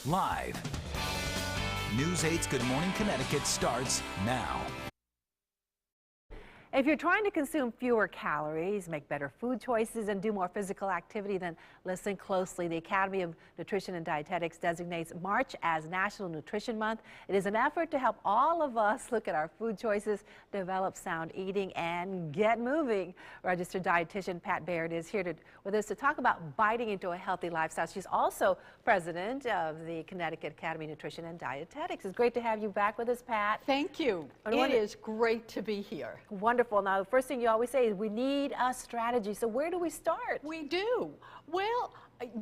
Live. News 8's Good Morning Connecticut starts now. If you're trying to consume fewer calories, make better food choices, and do more physical activity, then listen closely. The Academy of Nutrition and Dietetics designates March as National Nutrition Month. It is an effort to help all of us look at our food choices, develop sound eating, and get moving. Registered dietitian Pat Baird is here with us to talk about biting into a healthy lifestyle. She's also president of the Connecticut Academy of Nutrition and Dietetics. It's great to have you back with us, Pat. Thank you. It is great to be here. Wonderful. Now, the first thing you always say is we need a strategy. So where do we start? We do. Well,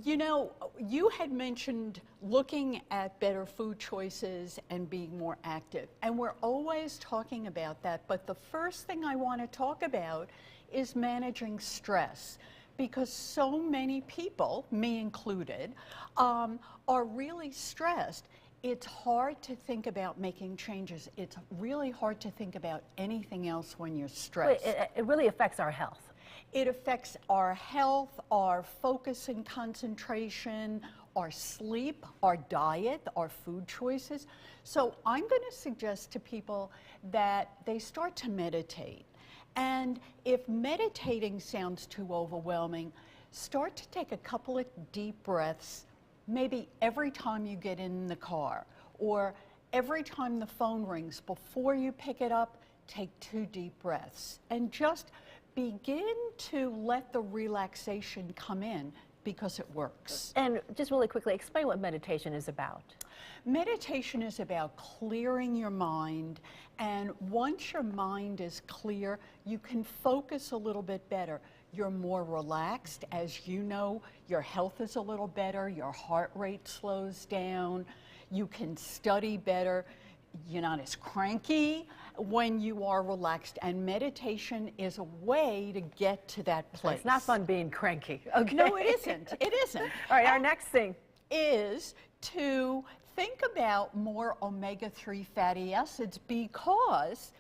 you know, you had mentioned looking at better food choices and being more active. And we're always talking about that. But the first thing I want to talk about is managing stress. Because so many people, me included, are really stressed. It's hard to think about making changes. It's really hard to think about anything else when you're stressed. It really affects our health. It affects our health, our focus and concentration, our sleep, our diet, our food choices. So I'm going to suggest to people that they start to meditate. And if meditating sounds too overwhelming, start to take a couple of deep breaths, maybe every time you get in the car or every time the phone rings. Before you pick it up, take 2 deep breaths and just begin to let the relaxation come in because it works. And just really quickly, explain what meditation is about. Meditation is about clearing your mind, and once your mind is clear, you can focus a little bit better. You're more relaxed. As you know, your health is a little better, your heart rate slows down, you can study better, you're not as cranky when you are relaxed, and meditation is a way to get to that place. It's not fun being cranky. Okay. No, it isn't. It isn't. All right, our next thing is to think about more omega-3 fatty acids, because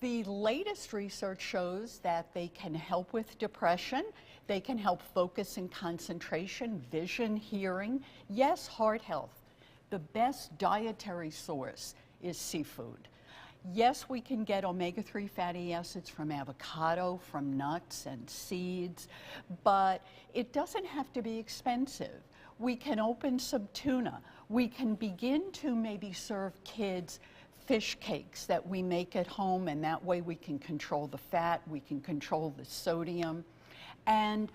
the latest research shows that they can help with depression, they can help focus and concentration, vision, hearing, yes, heart health. The best dietary source is seafood. Yes, we can get omega-3 fatty acids from avocado, from nuts and seeds, but it doesn't have to be expensive. We can open some tuna. We can begin to maybe serve kids fish cakes that we make at home, and that way we can control the fat, we can control the sodium. And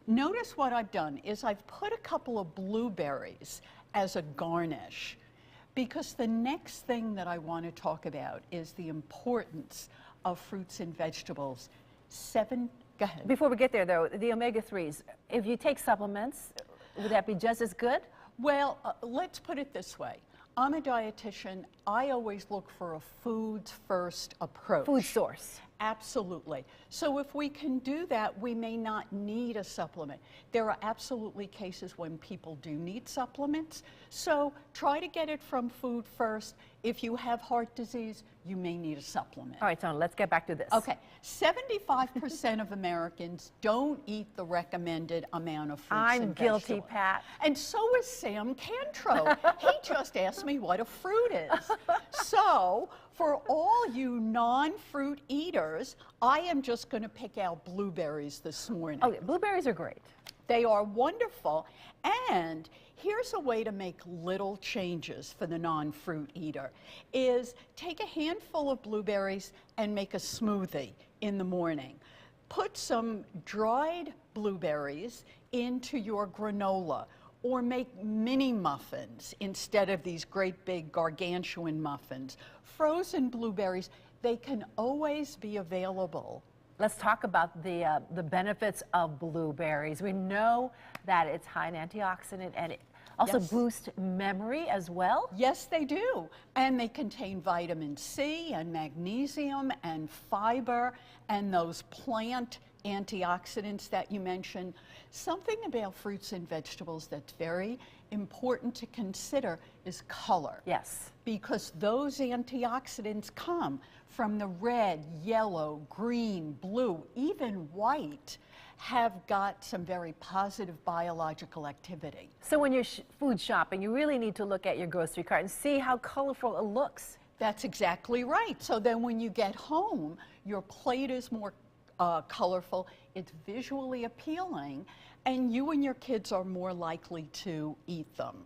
notice what I've done is I've put a couple of blueberries as a garnish, because the next thing that I want to talk about is the importance of fruits and vegetables. Go ahead. Before we get there, though, the omega-3s, if you take supplements, would that be just as good? Well, let's put it this way. I'm a dietitian. I always look for a foods first approach. Food source. Absolutely. So if we can do that, we may not need a supplement. There are absolutely cases when people do need supplements. So try to get it from food first. If you have heart disease, you may need a supplement. All right, so let's get back to this. Okay. 75% of Americans don't eat the recommended amount of fruits and vegetables. I'm guilty, Pat. And so is Sam Cantro. He just asked me what a fruit is. So for all you non-fruit eaters, I am just going to pick out blueberries this morning. Okay, blueberries are great. They are wonderful. And here's a way to make little changes for the non-fruit eater, is take a handful of blueberries and make a smoothie in the morning. Put some dried blueberries into your granola, or make mini muffins instead of these great big gargantuan muffins. Frozen blueberries, they can always be available. Let's talk about the benefits of blueberries. We know that it's high in antioxidant, and it also boosts memory as well. Yes, they do. And they contain vitamin C and magnesium and fiber and those plant antioxidants that you mentioned. Something about fruits and vegetables that's very important to consider is color. Yes. Because those antioxidants come from the red, yellow, green, blue, even white. have got some very positive biological activity. So when you're food shopping, you really need to look at your grocery cart and see how colorful it looks. That's exactly right. So then when you get home, your plate is more colorful, it's visually appealing, and you and your kids are more likely to eat them.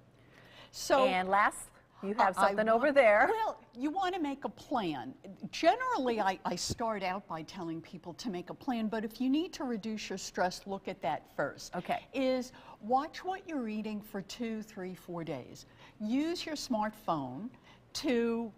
So, and last, you have something over there. Well, you want to make a plan. Generally, I start out by telling people to make a plan, but if you need to reduce your stress, look at that first. Okay. Is watch what you're eating for 2, 3, 4 days. Use your smartphone to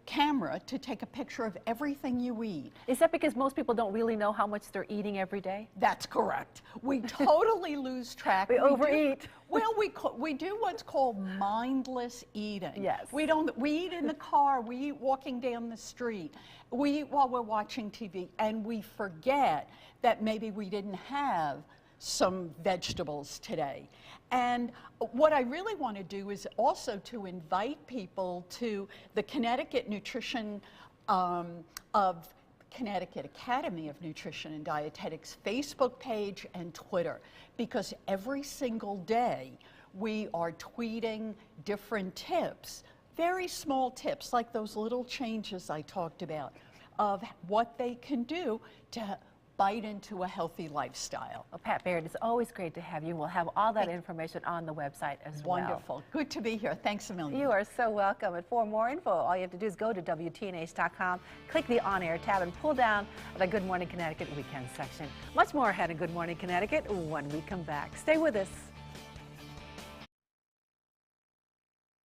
take a picture of everything you eat. Is that because most people don't really know how much they're eating every day? That's correct. We totally lose track. We overeat. We do what's called mindless eating. Yes. We eat in the car, we eat walking down the street, we eat while we're watching TV, and we forget that maybe we didn't have some vegetables today. And what I really want to do is also to invite people to the Connecticut Nutrition of Connecticut Academy of Nutrition and Dietetics Facebook page and Twitter, because every single day we are tweeting different tips, very small tips like those little changes I talked about of what they can do to bite into a healthy lifestyle. Well, Pat Baird, it's always great to have you. We'll have all that information on the website as well. Wonderful. Good to be here. Thanks a million. You are so welcome. And for more info, all you have to do is go to WTNH.com, click the On Air tab, and pull down the Good Morning Connecticut Weekend section. Much more ahead in Good Morning Connecticut when we come back. Stay with us.